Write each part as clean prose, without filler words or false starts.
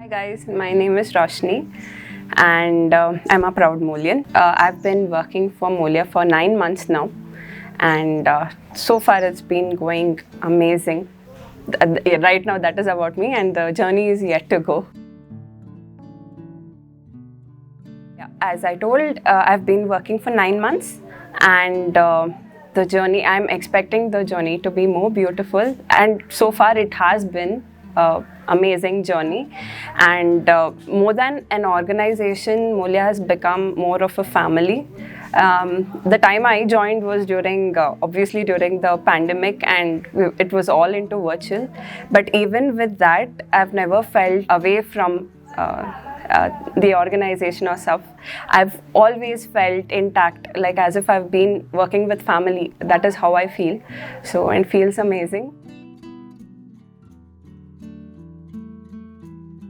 Hi guys, my name is Roshni and I'm a proud Moolyan. I've been working for Moolya for 9 months now and so far it's been going amazing. Right now that is about me and the journey is yet to go. Yeah, as I told, I've been working for 9 months and the journey, I'm expecting the journey to be more beautiful and so far it has been amazing journey and more than an organization, Moolya has become more of a family. The time I joined was during obviously during the pandemic and it was all into virtual, but even with that I've never felt away from the organization or stuff. I've always felt intact, like as if I've been working with family. That is how I feel. So it feels amazing.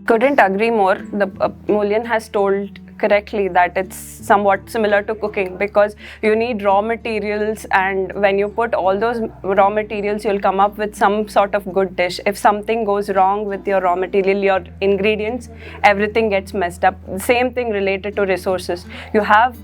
Couldn't agree more. The Moolyan has told correctly that it's somewhat similar to cooking because you need raw materials, and when you put all those raw materials you'll come up with some sort of good dish. If something goes wrong with your raw material, your ingredients, everything gets messed up. The same thing related to resources. You have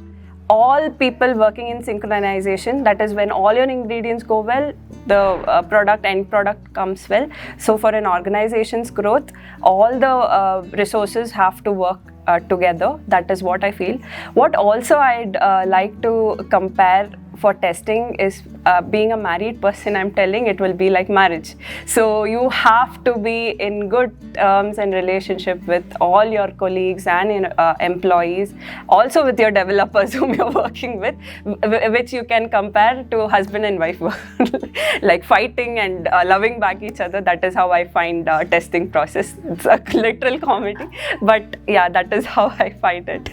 all people working in synchronization, that is when all your ingredients go well, the end product comes well. So for an organization's growth, all the resources have to work together. That is what I feel. What also I'd like to compare for testing is being a married person. I'm telling, it will be like marriage. So you have to be in good terms and relationship with all your colleagues and employees, also with your developers whom you're working with, which you can compare to husband and wife like fighting and loving back each other. That is how I find testing process. It's a literal comedy, but yeah, that is how I find it.